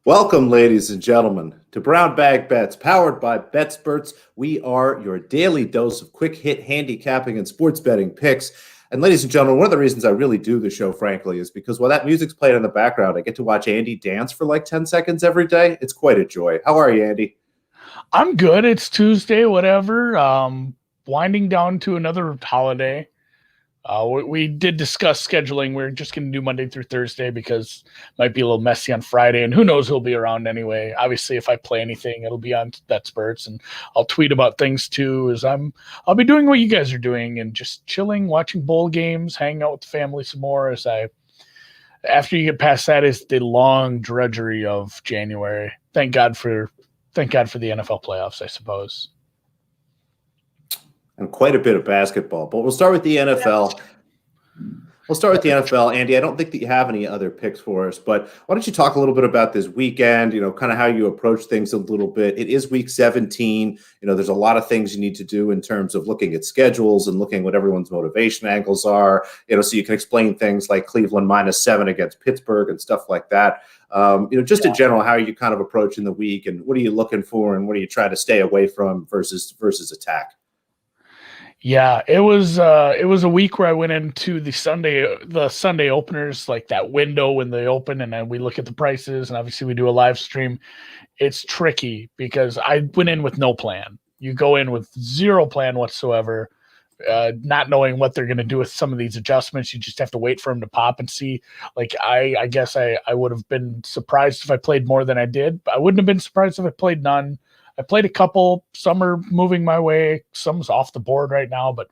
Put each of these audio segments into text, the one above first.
Welcome, ladies and gentlemen, to Brown Bag Bets, powered by BetSperts. We are your daily dose of quick hit handicapping and sports betting picks. And ladies and gentlemen, one of the reasons I really do the show, frankly, is because while that music's played in the background, I get to watch Andy dance for like 10 seconds every day. It's quite a joy. How are you, Andy? I'm good. It's Tuesday, whatever. Winding down to another holiday. We did discuss scheduling. We're just going to do Monday through Thursday because it might be a little messy on Friday, and who knows who'll be around anyway. Obviously, if I play anything, it'll be on BetSperts, and I'll tweet about things too. I'll be doing what you guys are doing and just chilling, watching bowl games, hanging out with the family some more. After you get past that is the long drudgery of January. Thank God for the NFL playoffs, I suppose. And quite a bit of basketball. But we'll start with the NFL. Andy, I don't think that you have any other picks for us, but why don't you talk a little bit about this weekend, kind of how you approach things a little bit. It is week 17. There's a lot of things you need to do in terms of looking at schedules and looking what everyone's motivation angles are, so you can explain things like Cleveland -7 against Pittsburgh and stuff like that. In general, how are you kind of approaching the week and what are you looking for and what are you trying to stay away from versus attack? Yeah, it was a week where I went into the Sunday openers, like that window when they open, and then we look at the prices, and obviously we do a live stream. It's tricky because I went in with no plan. You go in with zero plan whatsoever, not knowing what they're going to do with some of these adjustments. You just have to wait for them to pop and see. Like I guess I would have been surprised if I played more than I did, but I wouldn't have been surprised if I played none. I played a couple. Some are moving my way. Some's off the board right now, but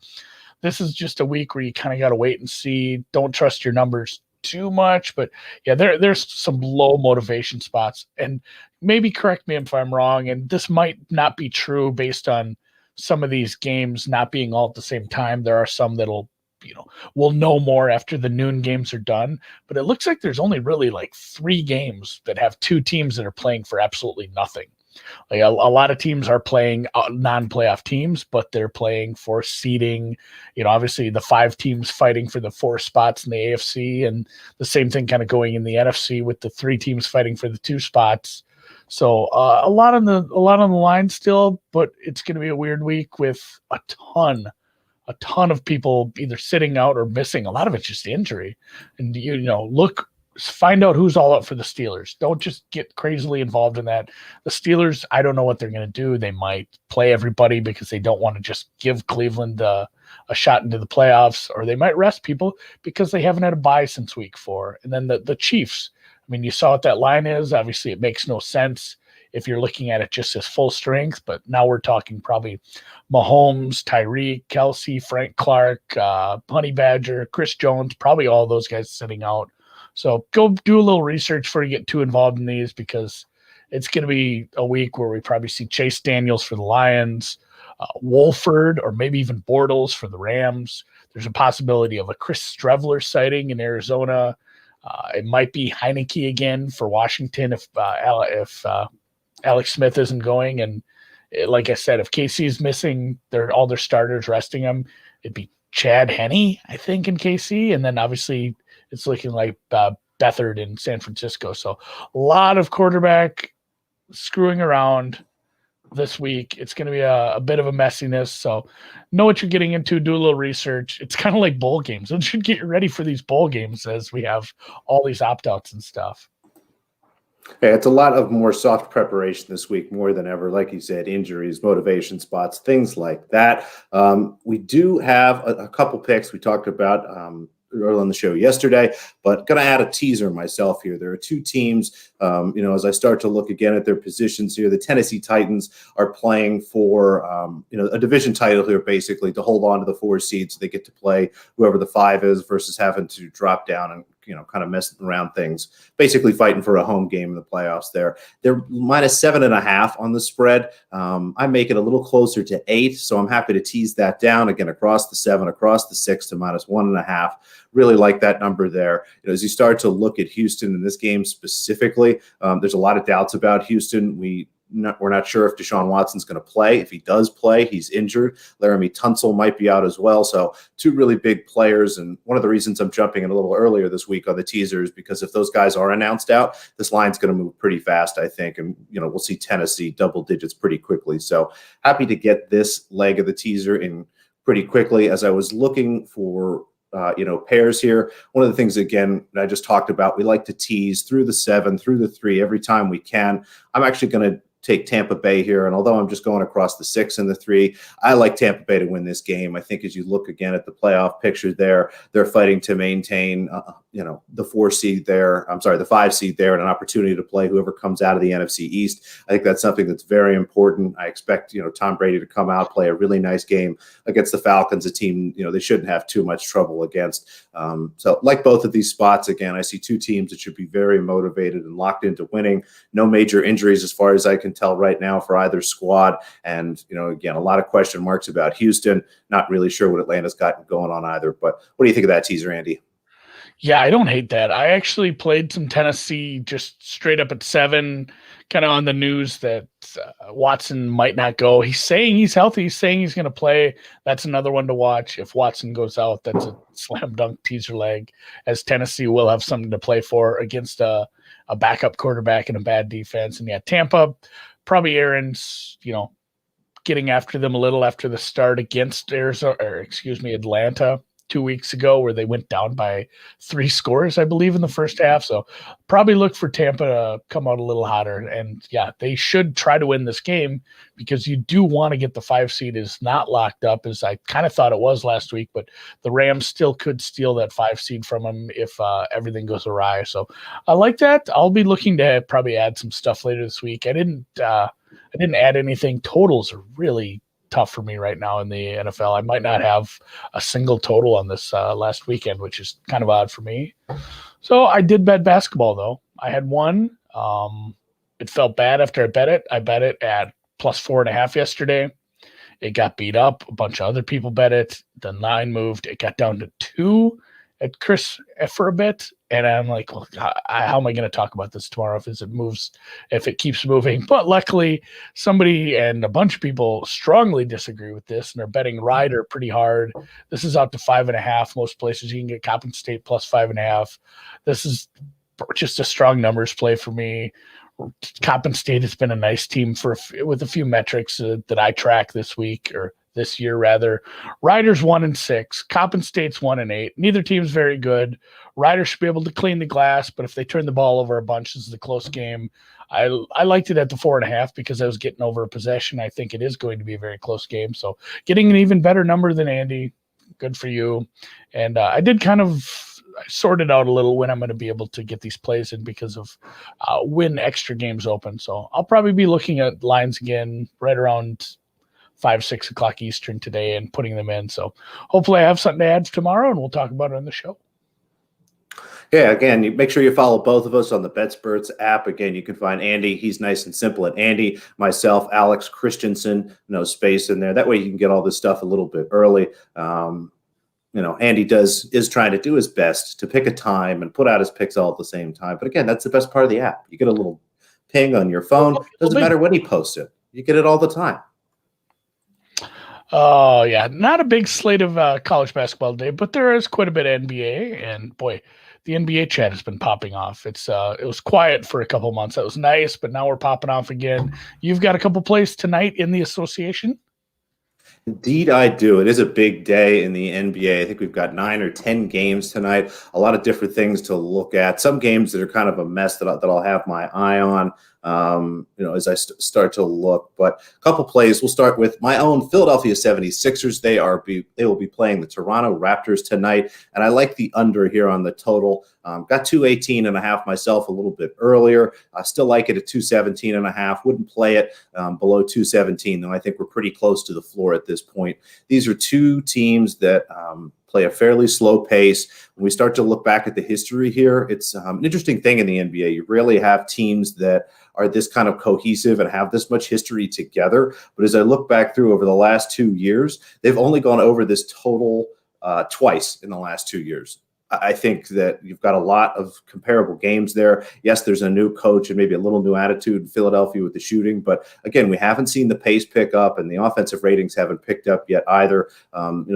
this is just a week where you kind of got to wait and see. Don't trust your numbers too much, but yeah, there's some low motivation spots, and maybe correct me if I'm wrong. And this might not be true based on some of these games not being all at the same time. There are some that'll, we'll know more after the noon games are done, but it looks like there's only really like 3 games that have 2 teams that are playing for absolutely nothing. Like a lot of teams are playing non-playoff teams, but they're playing for seeding. Obviously the 5 teams fighting for the 4 spots in the AFC, and the same thing kind of going in the NFC with the 3 teams fighting for the 2 spots. So a lot on the line still, but it's going to be a weird week with a ton of people either sitting out or missing. A lot of it's just injury, and find out who's all up for the Steelers. Don't just get crazily involved in that. The Steelers, I don't know what they're going to do. They might play everybody because they don't want to just give Cleveland a shot into the playoffs, or they might rest people because they haven't had a bye since week 4. And then the Chiefs, I mean, you saw what that line is. Obviously, it makes no sense if you're looking at it just as full strength, but now we're talking probably Mahomes, Tyreek, Kelsey, Frank Clark, Honey Badger, Chris Jones, probably all those guys sitting out. So go do a little research before you get too involved in these, because it's going to be a week where we probably see Chase Daniels for the Lions, Wolford, or maybe even Bortles for the Rams. There's a possibility of a Chris Streveler sighting in Arizona. It might be Heineke again for Washington if Alex Smith isn't going. And like I said, if KC is missing all their starters, resting them, it'd be Chad Henne, I think, in KC. And then obviously it's looking like Beathard in San Francisco. So a lot of quarterback screwing around this week. It's going to be a bit of a messiness. So know what you're getting into. Do a little research. It's kind of like bowl games. It should get you ready for these bowl games as we have all these opt-outs and stuff. Yeah, it's a lot of more soft preparation this week, more than ever. Like you said, injuries, motivation spots, things like that. We do have a couple picks we talked about earlier on the show yesterday, but going to add a teaser myself here. There are 2 teams, as I start to look again at their positions here, the Tennessee Titans are playing for, a division title here, basically, to hold on to the 4 seeds so they get to play whoever the 5 is versus having to drop down and kind of messing around things, basically fighting for a home game in the playoffs there. They're -7.5 on the spread. I make it a little closer to 8, so I'm happy to tease that down again across the 7, across the 6 to -1.5. Really like that number there. As you start to look at Houston in this game specifically, there's a lot of doubts about Houston. We we're not sure if Deshaun Watson's going to play. If he does play, he's injured. Laramie Tunsil might be out as well. So two really big players. And one of the reasons I'm jumping in a little earlier this week on the teaser is because if those guys are announced out, this line's going to move pretty fast, I think. And, we'll see Tennessee double digits pretty quickly. So happy to get this leg of the teaser in pretty quickly. As I was looking for pairs here. One of the things, again, that I just talked about, we like to tease through the 7, through the 3 every time we can. I'm actually going to take Tampa Bay here. And although I'm just going across the 6 and the 3, I like Tampa Bay to win this game. I think as you look again at the playoff picture there, they're fighting to maintain, the 4 seed there. I'm sorry, the 5 seed there, and an opportunity to play whoever comes out of the NFC East. I think that's something that's very important. I expect, Tom Brady to come out, play a really nice game against the Falcons, a team, they shouldn't have too much trouble against. So like both of these spots, again, I see two teams that should be very motivated and locked into winning. No major injuries as far as I can tell right now for either squad. And, again, a lot of question marks about Houston. Not really sure what Atlanta's got going on either. But what do you think of that teaser, Andy? Yeah, I don't hate that. I actually played some Tennessee just straight up at 7, kind of on the news that Watson might not go. He's saying he's healthy. He's saying he's going to play. That's another one to watch. If Watson goes out, that's a slam dunk teaser leg, as Tennessee will have something to play for against a backup quarterback and a bad defense. And yeah, Tampa, probably Aaron's, getting after them a little after the start against Atlanta 2 weeks ago, where they went down by 3 scores, I believe, in the first half. So probably look for Tampa to come out a little hotter. And yeah, they should try to win this game, because you do want to get the 5 seed is not locked up, as I kind of thought it was last week, but the Rams still could steal that 5 seed from them if everything goes awry. So I like that. I'll be looking to probably add some stuff later this week. I didn't add anything. Totals are really tough for me right now in the NFL. I might not have a single total on this last weekend, which is kind of odd for me. So I did bet basketball, though. I had one. It felt bad after I bet it. I bet it at +4.5 yesterday. It got beat up. A bunch of other people bet it. The line moved. It got down to 2 at Chris for a bit. And I'm like, well, how am I going to talk about this tomorrow if it keeps moving? But luckily, somebody and a bunch of people strongly disagree with this, and are betting Ryder pretty hard. This is out to 5.5. Most places you can get Coppin State +5.5. This is just a strong numbers play for me. Coppin State has been a nice team with a few metrics that I track this year rather. Ryder's 1-6. Coppin State's 1-8. Neither team's very good. Ryder should be able to clean the glass, but if they turn the ball over a bunch, this is a close game. I liked it at the 4.5 because I was getting over a possession. I think it is going to be a very close game. So getting an even better number than Andy. Good for you. And I did kind of sorted out a little when I'm going to be able to get these plays in, because of when extra games open. So I'll probably be looking at lines again right around 5-6 o'clock Eastern today and putting them in. So hopefully I have something to add tomorrow, and we'll talk about it on the show. Yeah, again, you make sure you follow both of us on the BetSperts app. Again, you can find Andy. He's nice and simple at Andy. Myself, Alex Christensen, no space in there. That way you can get all this stuff a little bit early. Andy is trying to do his best to pick a time and put out his picks all at the same time. But again, that's the best part of the app. You get a little ping on your phone. Doesn't matter when he posts it. You get it all the time. Oh, yeah. Not a big slate of college basketball today, but there is quite a bit of NBA. And boy, the NBA chat has been popping off. It was quiet for a couple months. That was nice, but now we're popping off again. You've got a couple plays tonight in the association? Indeed, I do. It is a big day in the NBA. I think we've got 9 or 10 games tonight. A lot of different things to look at. Some games that are kind of a mess that I'll have my eye on. As I start to look. But a couple plays. We'll start with my own Philadelphia 76ers. They will be playing the Toronto Raptors tonight, and I like the under here on the total. Got 218.5 myself a little bit earlier. I still like it at 217.5. Wouldn't play it below 217, though. I think we're pretty close to the floor at this point. These are two teams that play a fairly slow pace. When we start to look back at the history here, it's an interesting thing in the NBA. You rarely have teams that are this kind of cohesive and have this much history together. But as I look back through over the last 2 years, they've only gone over this total twice in the last 2 years. I think that you've got a lot of comparable games there. Yes, there's a new coach and maybe a little new attitude in Philadelphia with the shooting, but again, we haven't seen the pace pick up, and the offensive ratings haven't picked up yet either.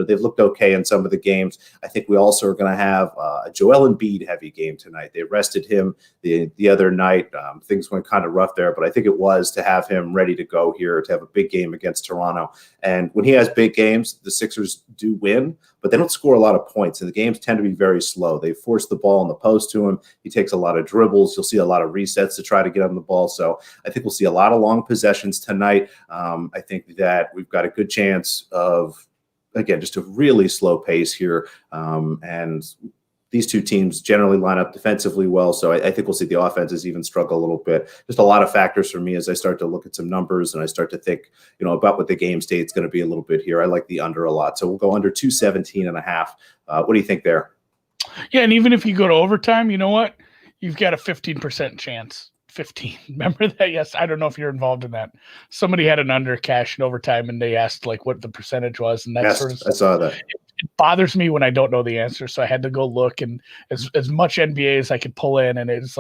They've looked okay in some of the games. I think we also are going to have a Joel Embiid heavy game tonight. They rested him the other night. Things went kind of rough there, but I think it was to have him ready to go here to have a big game against Toronto. And when he has big games, the Sixers do win, but they don't score a lot of points, and the games tend to be very slow. They force the ball in the post to him. He takes a lot of dribbles. You'll see a lot of resets to try to get him the ball. So I think we'll see a lot of long possessions tonight. I think that we've got a good chance of, again, just a really slow pace here. And these two teams generally line up defensively well, so I think we'll see the offenses even struggle a little bit. Just a lot of factors for me as I start to look at some numbers and I start to think, about what the game state's going to be a little bit here. I like the under a lot, so we'll go under 217.5. What do you think there? Yeah, and even if you go to overtime, you know what? You've got a 15% chance. 15. Remember that? Yes. I don't know if you're involved in that. Somebody had an under cash in overtime, and they asked what the percentage was, and that sort of stuff. I saw that. It bothers me when I don't know the answer, so I had to go look, and as much NBA as I could pull in, and it's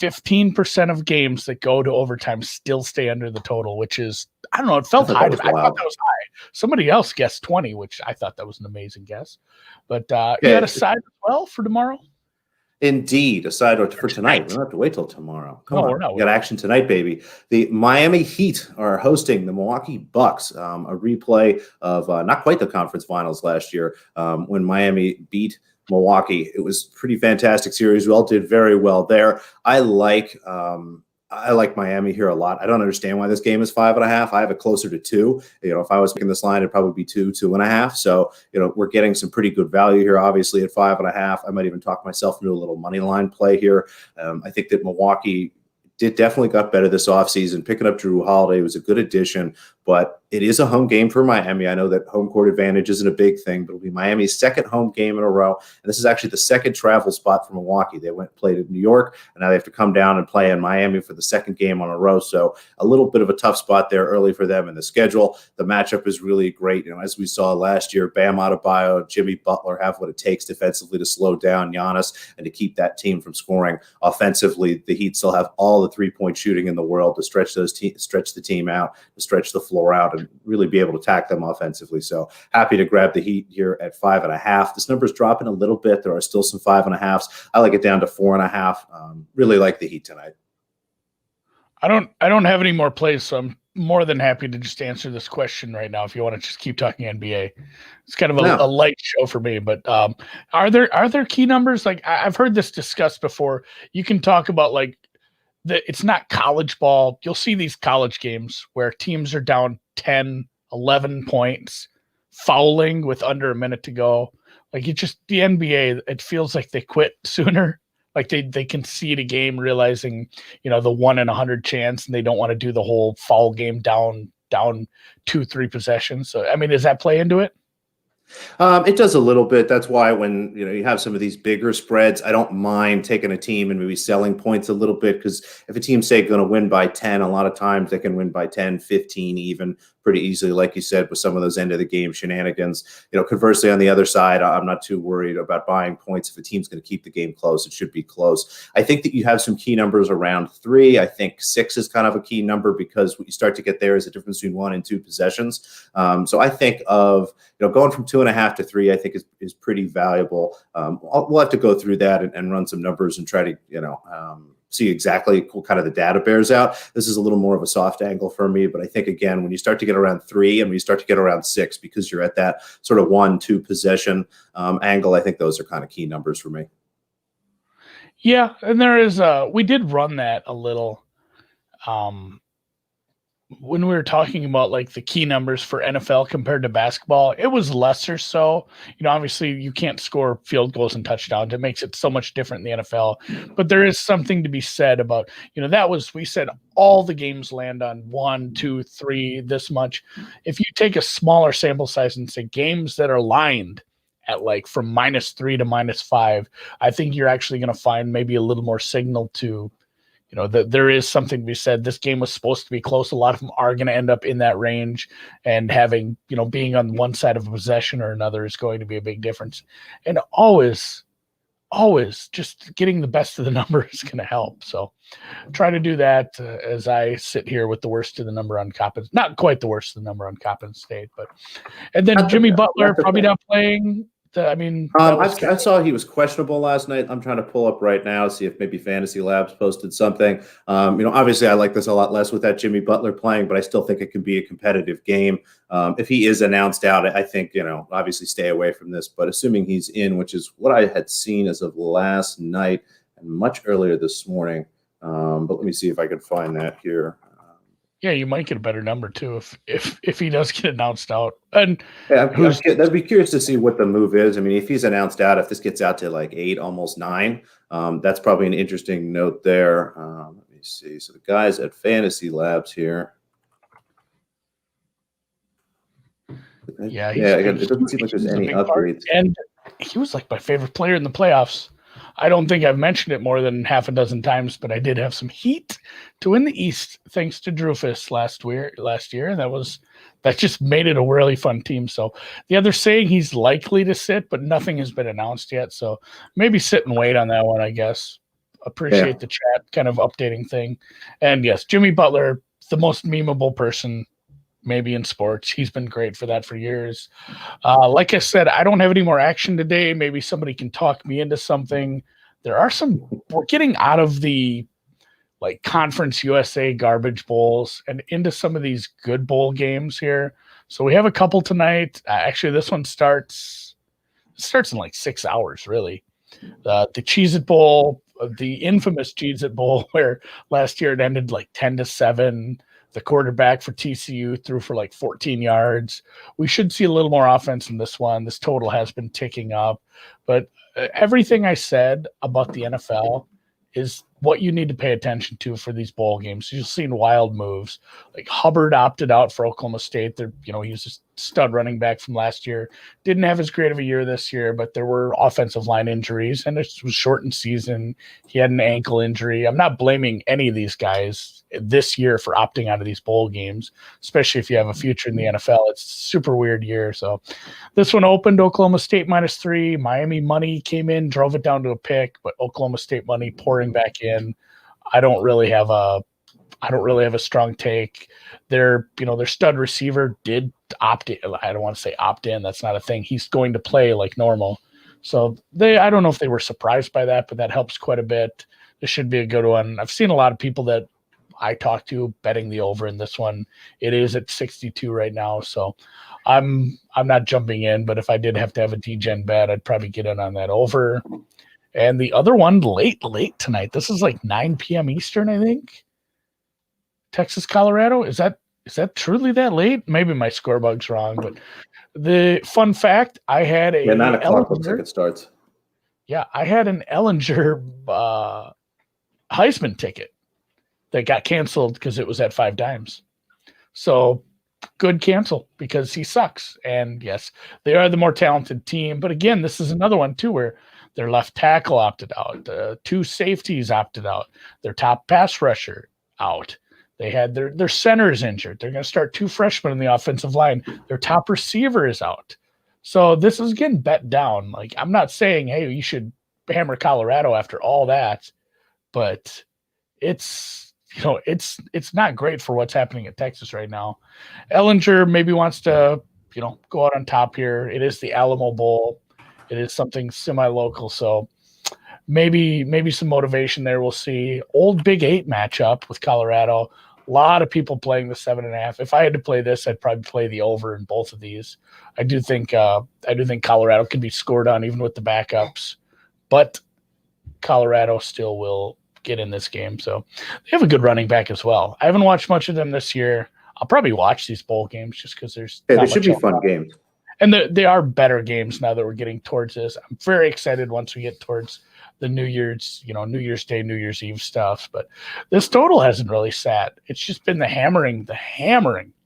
15% of games that go to overtime still stay under the total, which is, I don't know, it felt high. I thought that was high. Somebody else guessed 20, which I thought that was an amazing guess. But you had a side as well for tomorrow? Indeed, a side for tonight. We don't have to wait till tomorrow. Come on, we got action tonight, baby. The Miami Heat are hosting the Milwaukee Bucks. A replay of not quite the conference finals last year when Miami beat Milwaukee. It was a pretty fantastic series. We all did very well there. I like Miami here a lot. I don't understand why this game is 5.5. I have it closer to 2. If I was making this line, it'd probably be 2.5. So, we're getting some pretty good value here, obviously, at 5.5. I might even talk myself into a little money line play here. I think that Milwaukee definitely got better this offseason. Picking up Drew Holiday was a good addition, but it is a home game for Miami. I know that home court advantage isn't a big thing, but it'll be Miami's second home game in a row. And this is actually the second travel spot for Milwaukee. They played in New York, and now they have to come down and play in Miami for the second game on a row. So a little bit of a tough spot there early for them in the schedule. The matchup is really great. As we saw last year, Bam Adebayo, Jimmy Butler have what it takes defensively to slow down Giannis and to keep that team from scoring. Offensively, the Heat still have all the three-point shooting in the world to stretch the team out, to stretch the floor out, and really be able to attack them offensively. So happy to grab the Heat here at 5.5. This number is dropping a little bit. There are still some 5.5s. I like it down to 4.5. Really like the Heat tonight. I don't have any more plays, so I'm more than happy to just answer this question right now. If you want to just keep talking NBA, it's kind of a light show for me. But are there key numbers? I've heard this discussed before. You can talk about it's not college ball. You'll see these college games where teams are down 10, 11 points, fouling with under a minute to go. The NBA, it feels like they quit sooner. They concede a game realizing, the 1 in 100 chance, and they don't want to do the whole foul game down 2-3 possessions. So, does that play into it? It does a little bit. That's why when you have some of these bigger spreads, I don't mind taking a team and maybe selling points a little bit, because if a team's say going to win by 10, a lot of times they can win by 10, 15 even pretty easily, like you said, with some of those end of the game shenanigans. Conversely, on the other side, I'm not too worried about buying points. If a team's going to keep the game close, it should be close. I think that you have some key numbers around 3. I think 6 is kind of a key number, because what you start to get there is a difference between 1 and 2 possessions. So I think of going from 2.5 to 3, I think is pretty valuable. We'll have to go through that and run some numbers and try to see exactly what kind of the data bears out. This is a little more of a soft angle for me, but I think, again, when you start to get around 3 and when you start to get around 6, because you're at that sort of 1-2 possession angle, I think those are kind of key numbers for me. Yeah, and there is we did run that a little when we were talking about the key numbers for NFL compared to basketball. It was lesser so. Obviously you can't score field goals and touchdowns. It makes it so much different in the NFL. But there is something to be said about, we said all the games land on 1, 2, 3, this much. If you take a smaller sample size and say games that are lined at from -3 to -5, I think you're actually going to find maybe a little more signal to, that there is something to be said. This game was supposed to be close. A lot of them are going to end up in that range, and having, being on one side of a possession or another is going to be a big difference. And always, always just getting the best of the number is going to help. So try to do that as I sit here with the worst of the number on Coppin. Not quite the worst of the number on Coppin State, but and then Jimmy Butler probably not playing. I saw he was questionable last night. I'm trying to pull up right now, see if maybe Fantasy Labs posted something. Obviously I like this a lot less with that Jimmy Butler playing, but I still think it can be a competitive game. If he is announced out, I think, obviously stay away from this, but assuming he's in, which is what I had seen as of last night and much earlier this morning. But let me see if I can find that here. Yeah, you might get a better number too if he does get announced out. And yeah, I'd be curious to see what the move is. I mean, if he's announced out, if this gets out to like 8, almost 9, that's probably an interesting note there. Let me see. So the guys at Fantasy Labs here. Yeah, it doesn't seem like there's any upgrades. And he was like my favorite player in the playoffs. I don't think I've mentioned it more than half a dozen times, but I did have some heat to win the East thanks to Drufus last year. And that just made it a really fun team. So they're saying he's likely to sit, but nothing has been announced yet. So maybe sit and wait on that one, I guess. Appreciate the chat kind of updating thing. And yes, Jimmy Butler, the most memeable person maybe in sports. He's been great for that for years. Like I said, I don't have any more action today. Maybe somebody can talk me into something. We're getting out of the like Conference USA garbage bowls and into some of these good bowl games here. So we have a couple tonight. Actually, this one starts in like 6 hours, really. The Cheez-It Bowl, the infamous Cheez-It Bowl, where last year it ended like 10-7. The quarterback for TCU threw for like 14 yards. We should see a little more offense in this one. This total has been ticking up. But everything I said about the NFL is what you need to pay attention to for these bowl games. You've seen wild moves. Like Hubbard opted out for Oklahoma State. He was a stud running back from last year. Didn't have as great of a year this year, but there were offensive line injuries, and it was shortened season. He had an ankle injury. I'm not blaming any of these guys this year for opting out of these bowl games, especially if you have a future in the NFL. It's a super weird year. So this one opened Oklahoma State -3. Miami money came in, drove it down to a pick, but Oklahoma State money pouring back in. I don't really have a strong take. Their stud receiver did opt in. I don't want to say opt in. That's not a thing. He's going to play like normal. So I don't know if they were surprised by that, but that helps quite a bit. This should be a good one. I've seen a lot of people that I talked to betting the over in this one. It is at 62 right now. So I'm not jumping in, but if I did have to have a DGen bet, I'd probably get in on that over. And the other one late tonight. This is like 9 p.m. Eastern, I think. Texas, Colorado. Is that truly that late? Maybe my score bug's wrong, but the fun fact, I had a 9 o'clock looks like it starts. Yeah, I had an Ellinger Heisman ticket that got canceled because it was at 5 dimes. So good cancel because he sucks. And yes, they are the more talented team. But again, this is another one too where their left tackle opted out, 2 safeties opted out, their top pass rusher out. They had their centers injured. They're going to start 2 freshmen in the offensive line. Their top receiver is out. So this is getting bet down. Like, I'm not saying, hey, you should hammer Colorado after all that, but it's not great for what's happening at Texas right now. Ellinger maybe wants to, go out on top here. It is the Alamo Bowl. It is something semi-local, so maybe some motivation there. We'll see. Old Big 8 matchup with Colorado. A lot of people playing the 7.5. If I had to play this, I'd probably play the over in both of these. I do think Colorado can be scored on even with the backups, but Colorado still will get in this game. So they have a good running back as well. I haven't watched much of them this year. I'll probably watch these bowl games just because they should be fun games. And they are better games now that we're getting towards this. I'm very excited once we get towards the New Year's Day, New Year's Eve stuff. But this total hasn't really sat. It's just been the hammering.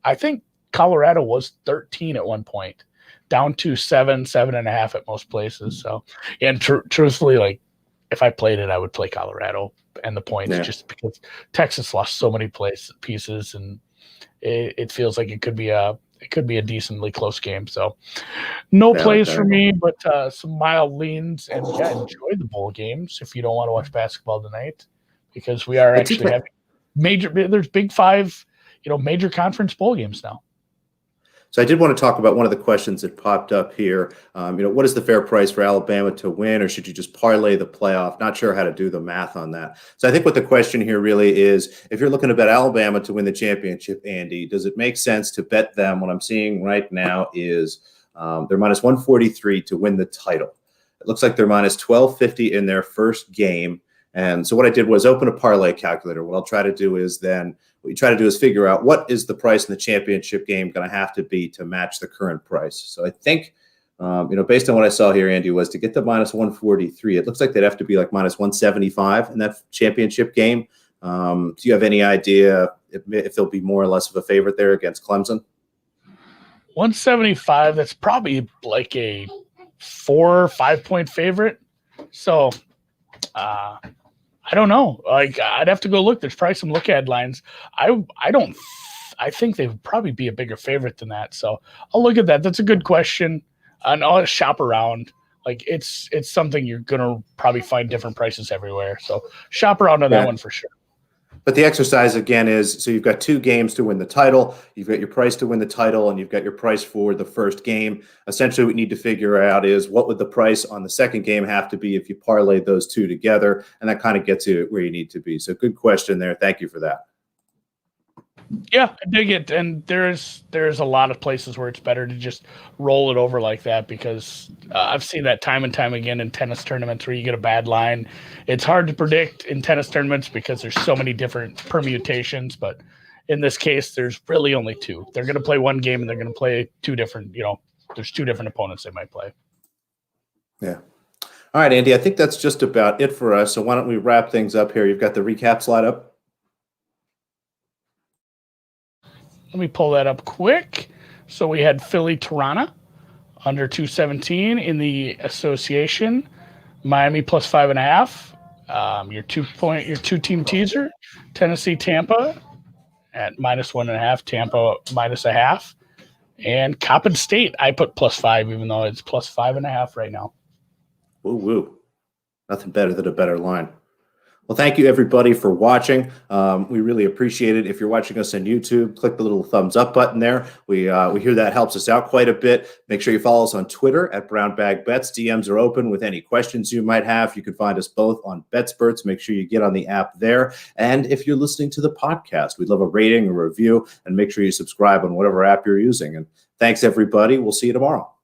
I think Colorado was 13 at one point, down to 7.5 at most places. So, and truthfully, like if I played it, I would play Colorado and the points just because Texas lost so many pieces, and it feels like it could be a it could be a decently close game. So no plays for me, but some mild leans, and yeah, enjoy the bowl games if you don't want to watch basketball tonight, because we are actually having there's Big Five, major conference bowl games now. So I did want to talk about one of the questions that popped up here. What is the fair price for Alabama to win, or should you just parlay the playoff? Not sure how to do the math on that. So I think what the question here really is, if you're looking to bet Alabama to win the championship, Andy, does it make sense to bet them? What I'm seeing right now is they're minus 143 to win the title. It looks like they're minus 1250 in their first game. And so what I did was open a parlay calculator. What I'll try to do is figure out what is the price in the championship game going to have to be to match the current price. So I think, based on what I saw here, Andy, was to get the minus 143, it looks like they'd have to be like minus 175 in that championship game. Do you have any idea if they'll be more or less of a favorite there against Clemson? 175, that's probably like a 4 or 5 point favorite. So, I don't know. Like, I'd have to go look. There's probably some look ahead lines. I think they would probably be a bigger favorite than that. So I'll look at that. That's a good question. And I'll shop around. Like, it's something you're gonna probably find different prices everywhere. So shop around on that one for sure. But the exercise, again, is so you've got 2 games to win the title. You've got your price to win the title, and you've got your price for the first game. Essentially, what you need to figure out is what would the price on the second game have to be if you parlay those 2 together, and that kind of gets you where you need to be. So good question there. Thank you for that. Yeah, I dig it. And there's a lot of places where it's better to just roll it over like that, because I've seen that time and time again in tennis tournaments where you get a bad line. It's hard to predict in tennis tournaments because there's so many different permutations. But in this case, there's really only 2. They're going to play one game and they're going to play 2 different, there's 2 different opponents they might play. Yeah. All right, Andy, I think that's just about it for us. So why don't we wrap things up here? You've got the recap slide up. Let me pull that up quick. So we had Philly Tirana under 217 in the association. Miami plus 5.5. Your 2 team teaser. Tennessee Tampa at minus 1.5. Tampa minus 0.5. And Coppin State I put plus 5, even though it's plus 5.5 right now. Woo woo! Nothing better than a better line. Well, thank you, everybody, for watching. We really appreciate it. If you're watching us on YouTube, click the little thumbs up button there. We hear that helps us out quite a bit. Make sure you follow us on Twitter at Brown Bag Bets. DMs are open with any questions you might have. You can find us both on BetSperts. Make sure you get on the app there. And if you're listening to the podcast, we'd love a rating, a review, and make sure you subscribe on whatever app you're using. And thanks, everybody. We'll see you tomorrow.